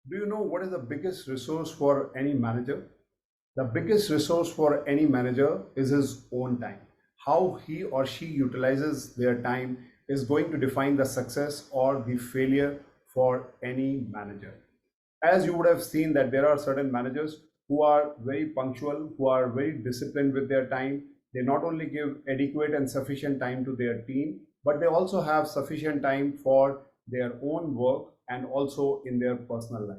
Do you know what is the biggest resource for any manager? The biggest resource for any manager is his own time. How he or she utilizes their time is going to define the success or the failure for any manager. As you would have seen that there are certain managers who are very punctual, who are very disciplined with their time. They not only give adequate and sufficient time to their team, but they also have sufficient time for their own work and also in their personal life.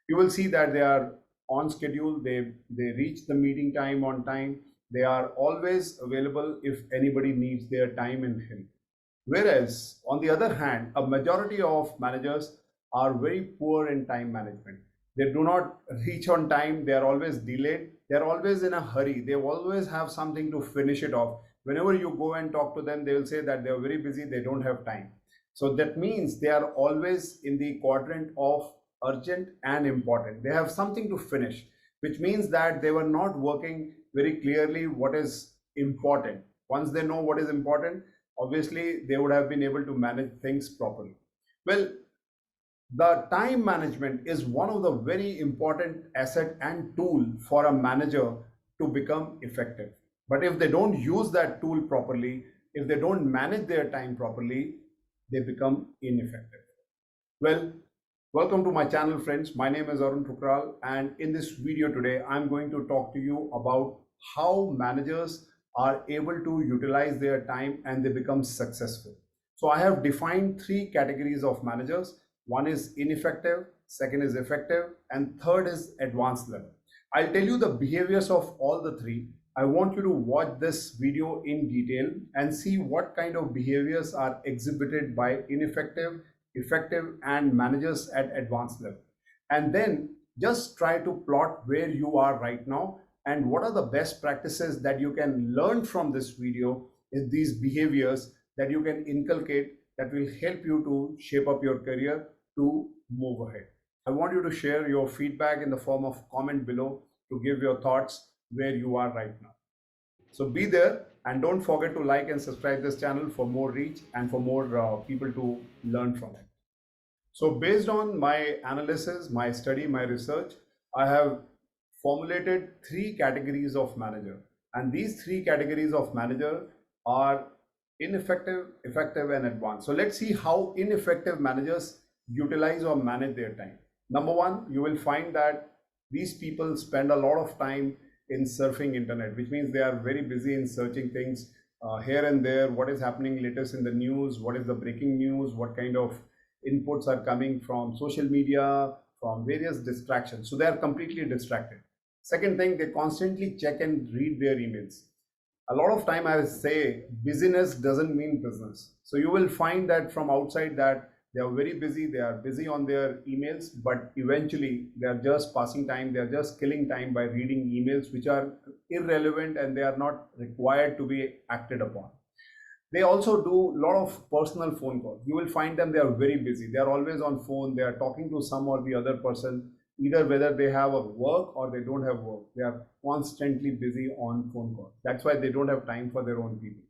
You will see that they are on schedule, they reach the meeting time on time, they are always available if anybody needs their time and help. Whereas, on the other hand, a majority of managers are very poor in time management. They do not reach on time, they are always delayed, they are always in a hurry, they always have something to finish it off. Whenever you go and talk to them, they will say that they are very busy, they don't have time. So that means they are always in the quadrant of urgent and important. They have something to finish, which means that they were not working very clearly what is important. Once they know what is important, obviously they would have been able to manage things properly. Well, the time management is one of the very important asset and tool for a manager to become effective. But if they don't use that tool properly, if they don't manage their time properly, they become ineffective. Well, welcome to my channel, friends. My name is Arun, and in this video today, I'm going to talk to you about how managers are able to utilize their time and they become successful. So I have defined three categories of managers. One is ineffective, second is effective, and third is advanced level. I'll tell you the behaviors of all the three. I want you to watch this video in detail and see what kind of behaviors are exhibited by ineffective, effective, and managers at advanced level. And then just try to plot where you are right now and what are the best practices that you can learn from this video, is these behaviors that you can inculcate that will help you to shape up your career to move ahead. I want you to share your feedback in the form of comment below to give your thoughts where you are right now. So be there and don't forget to like and subscribe this channel for more reach and for more people to learn from it. So based on my analysis, my study, my research, I have formulated three categories of manager. And these three categories of manager are ineffective, effective, and advanced. So let's see how ineffective managers utilize or manage their time. Number one, you will find that these people spend a lot of time in surfing internet, which means they are very busy in searching things here and there, what is happening latest in the news, what is the breaking news, what kind of inputs are coming from social media, from various distractions. So they are completely distracted. Second thing, they constantly check and read their emails. A lot of time I say busyness doesn't mean business. So you will find that from outside that they are very busy, they are busy on their emails, but eventually they are just passing time, they are just killing time by reading emails which are irrelevant and they are not required to be acted upon. They also do a lot of personal phone calls. You will find them, they are very busy. They are always on phone. They are talking to some or the other person, either whether they have a work or they don't have work. They are constantly busy on phone calls. That's why they don't have time for their own people.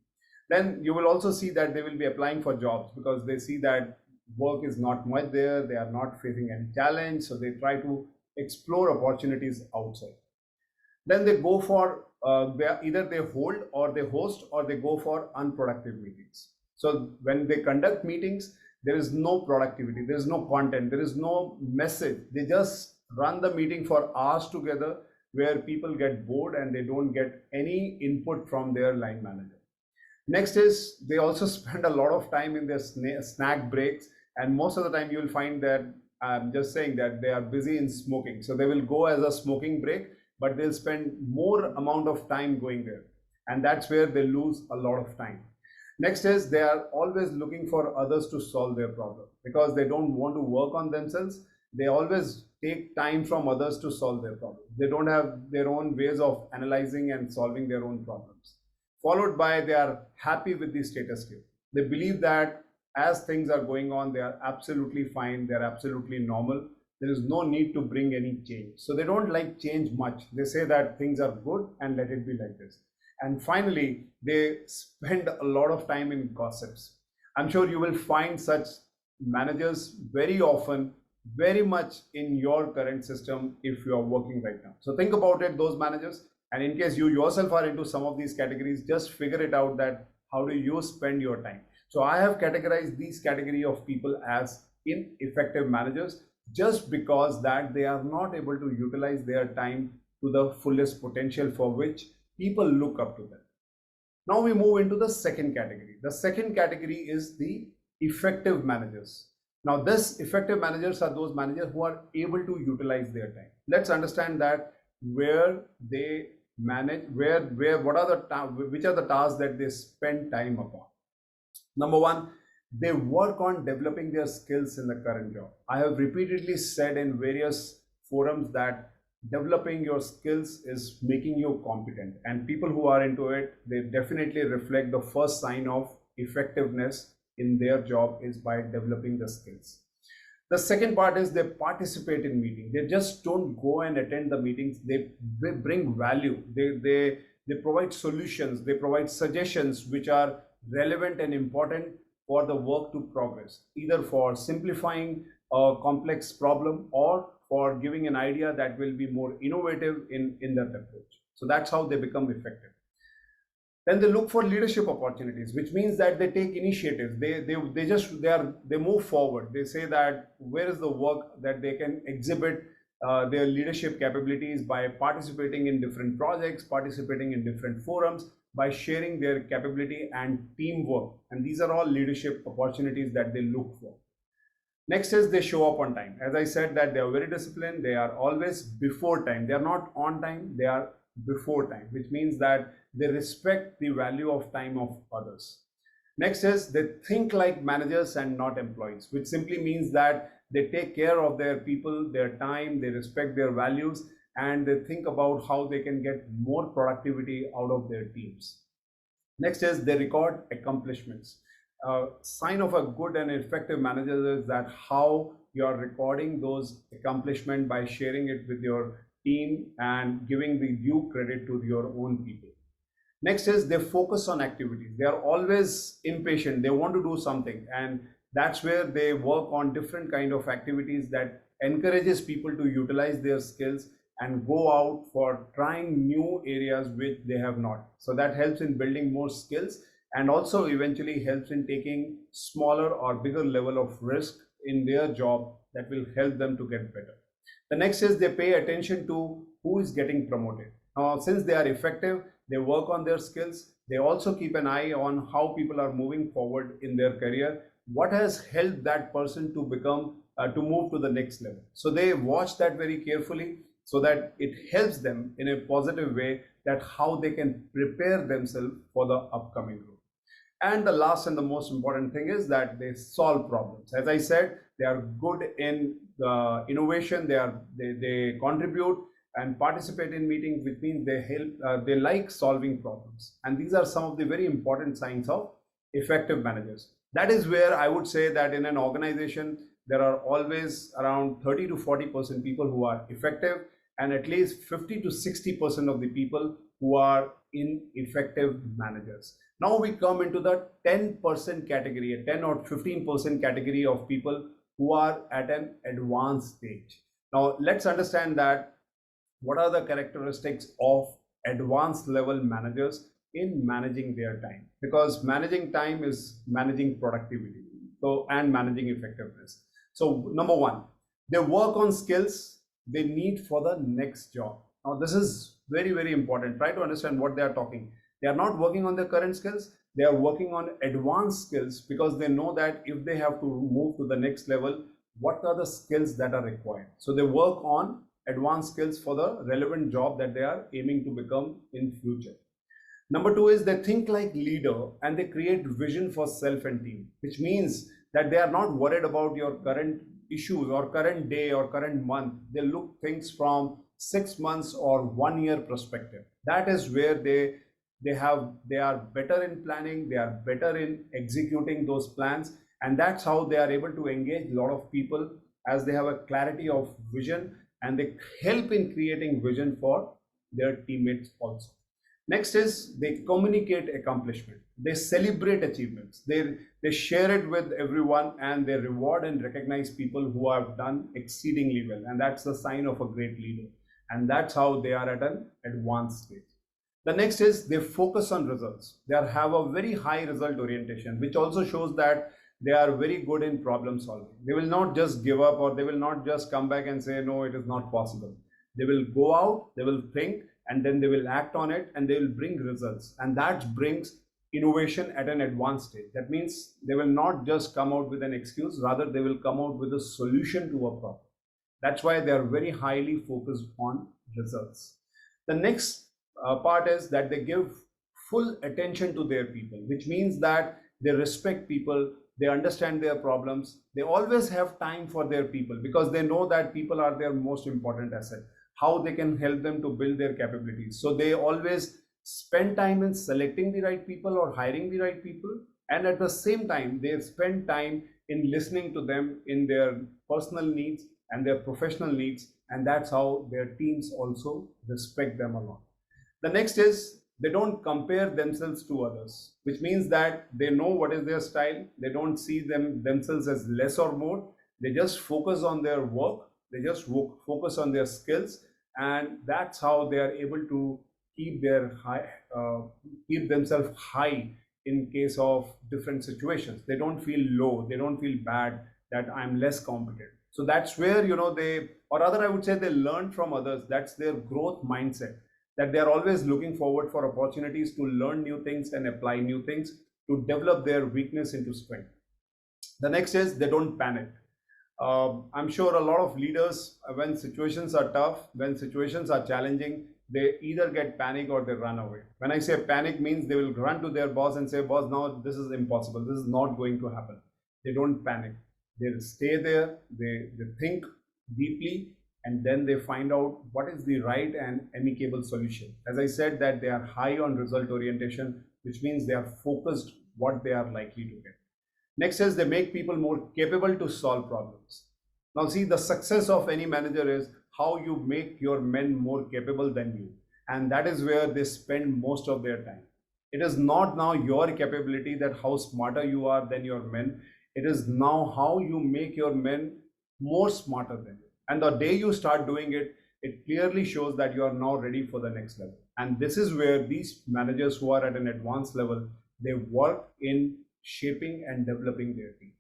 Then you will also see that they will be applying for jobs because they see that work is not much there. They are not facing any challenge. So they try to explore opportunities outside. Then they go for either they hold or they host or they go for unproductive meetings. So when they conduct meetings, there is no productivity, there is no content, there is no message. They just run the meeting for hours together where people get bored and they don't get any input from their line manager. Next is they also spend a lot of time in their snack breaks, and most of the time you will find that I'm just saying that they are busy in smoking. So they will go as a smoking break, but they'll spend more amount of time going there, and that's where they lose a lot of time. Next is they are always looking for others to solve their problem because they don't want to work on themselves. They always take time from others to solve their problem. They don't have their own ways of analyzing and solving their own problems. Followed by they are happy with the status quo. They believe that as things are going on, they are absolutely fine, they are absolutely normal. There is no need to bring any change. So they don't like change much. They say that things are good and let it be like this. And finally, they spend a lot of time in gossips. I'm sure you will find such managers very often very much in your current system if you are working right now. So think about it, those managers, and in case you yourself are into some of these categories, just figure it out that how do you spend your time. So I have categorized these category of people as ineffective managers just because that they are not able to utilize their time to the fullest potential for which people look up to them. Now we move into the second category. The second category is the effective managers. Now this effective managers are those managers who are able to utilize their time. Let's understand that where they manage, what are the which are the tasks that they spend time upon. Number one, they work on developing their skills in the current job. I have repeatedly said in various forums that developing your skills is making you competent, and people who are into it, they definitely reflect the first sign of effectiveness in their job is by developing the skills. The second part is they participate in meetings. They just don't go and attend the meetings. They bring value. They provide solutions. They provide suggestions which are relevant and important for the work to progress, either for simplifying a complex problem or for giving an idea that will be more innovative in that approach. So that's how they become effective. Then they look for leadership opportunities, which means that they take initiatives. They move forward. They say that where is the work that they can exhibit their leadership capabilities by participating in different projects, participating in different forums, by sharing their capability and teamwork. And these are all leadership opportunities that they look for. Next is they show up on time. As I said that they are very disciplined. They are always before time. They are not on time. They are before time, which means that they respect the value of time of others. Next is they think like managers and not employees, which simply means that they take care of their people, their time, they respect their values, and they think about how they can get more productivity out of their teams. Next is they record accomplishments. Sign of a good and effective manager is that how you are recording those accomplishments by sharing it with your team and giving the due credit to your own people. Next is they focus on activities. They are always impatient. They want to do something, and that's where they work on different kind of activities that encourages people to utilize their skills and go out for trying new areas which they have not. So that helps in building more skills and also eventually helps in taking smaller or bigger level of risk in their job that will help them to get better. The next is they pay attention to who is getting promoted. Now, since they are effective, they work on their skills. They also keep an eye on how people are moving forward in their career. What has helped that person to become, to move to the next level. So they watch that very carefully so that it helps them in a positive way that how they can prepare themselves for the upcoming role. And the last and the most important thing is that they solve problems. As I said, they are good in innovation. They contribute and participate in meetings, which means they help. They like solving problems, and these are some of the very important signs of effective managers. That is where I would say that in an organization there are always around 30 to 40% people who are effective, and at least 50 to 60% of the people who are ineffective managers. Now we come into the 10% category, a 10 or 15% category of people who are at an advanced stage. Now let's understand that what are the characteristics of advanced level managers in managing their time, because managing time is managing productivity and managing effectiveness. So number one, they work on skills they need for the next job. Now this is very important. Try to understand what they are talking. They are not working on their current skills. They are working on advanced skills because they know that if they have to move to the next level, what are the skills that are required. So they work on advanced skills for the relevant job that they are aiming to become in future. Number two is they think like leader and they create vision for self and team, which means that they are not worried about your current issues or current day or current month. They look things from 6 months or 1 year perspective. That is where they are better in planning, they are better in executing those plans, and that's how they are able to engage a lot of people as they have a clarity of vision and they help in creating vision for their teammates also. Next is they communicate accomplishment. They celebrate achievements. They share it with everyone, and they reward and recognize people who have done exceedingly well. And that's the sign of a great leader. And that's how they are at an advanced stage. The next is they focus on results. They have a very high result orientation, which also shows that they are very good in problem solving. They will not just give up, or they will not just come back and say, no, it is not possible. They will go out, they will think, and then they will act on it, and they will bring results. And that brings innovation at an advanced stage. That means they will not just come out with an excuse, rather they will come out with a solution to a problem. That's why they are very highly focused on results. The next part is that they give full attention to their people, which means that they respect people, they understand their problems, they always have time for their people, because they know that people are their most important asset, how they can help them to build their capabilities. So they always spend time in selecting the right people or hiring the right people, and at the same time they spend time in listening to them in their personal needs and their professional needs, and that's how their teams also respect them a lot. The next is they don't compare themselves to others, which means that they know what is their style. They don't see themselves as less or more. They just focus on their work. They just focus on their skills, and that's how they are able to keep keep themselves high in case of different situations. They don't feel low. They don't feel bad that I'm less competent. So that's where, they, or rather I would say, they learn from others. That's their growth mindset, that they are always looking forward for opportunities to learn new things and apply new things to develop their weakness into strength. The next is they don't panic. I'm sure a lot of leaders, when situations are tough, when situations are challenging, they either get panic or they run away. When I say panic, means they will run to their boss and say, boss, now this is impossible. This is not going to happen. They don't panic. They stay there. They think deeply, and then they find out what is the right and amicable solution. As I said, that they are high on result orientation, which means they are focused what they are likely to get. Next is they make people more capable to solve problems. Now see, the success of any manager is how you make your men more capable than you. And that is where they spend most of their time. It is not now your capability, that how smarter you are than your men. It is now how you make your men more smarter than you. And the day you start doing it, it clearly shows that you are now ready for the next level. And this is where these managers who are at an advanced level, they work in shaping and developing their team.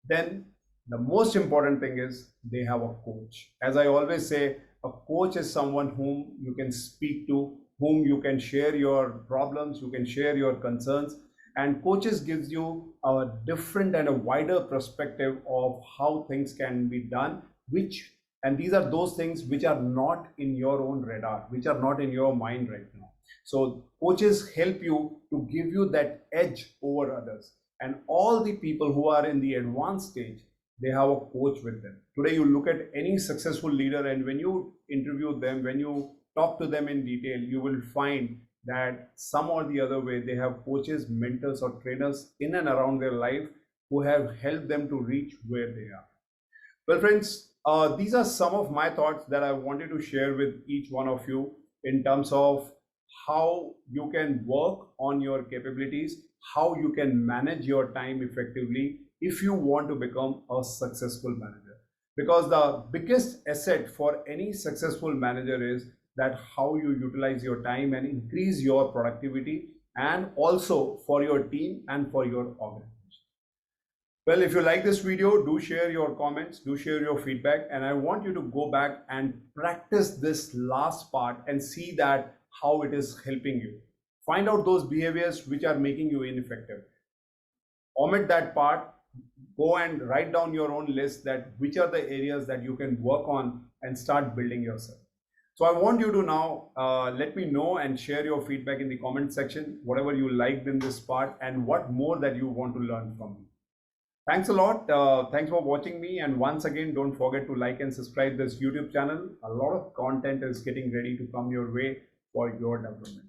Then the most important thing is they have a coach. As I always say, a coach is someone whom you can speak to, whom you can share your problems, you can share your concerns, and coaches gives you a different and a wider perspective of how things can be done, and these are those things which are not in your own radar, which are not in your mind right now. So coaches help you to give you that edge over others. And all the people who are in the advanced stage, they have a coach with them. Today you look at any successful leader, and when you interview them, when you talk to them in detail, you will find that some or the other way they have coaches, mentors or trainers in and around their life who have helped them to reach where they are. Well friends, these are some of my thoughts that I wanted to share with each one of you in terms of how you can work on your capabilities, how you can manage your time effectively if you want to become a successful manager. Because the biggest asset for any successful manager is that how you utilize your time and increase your productivity, and also for your team and for your organization. Well, if you like this video, do share your comments, do share your feedback, and I want you to go back and practice this last part and see that how it is helping you. Find out those behaviors which are making you ineffective. Omit that part, go and write down your own list that which are the areas that you can work on and start building yourself. So I want you to now let me know and share your feedback in the comment section, whatever you liked in this part and what more that you want to learn from me. Thanks a lot. Thanks for watching me. And once again, don't forget to like and subscribe this YouTube channel. A lot of content is getting ready to come your way for your development.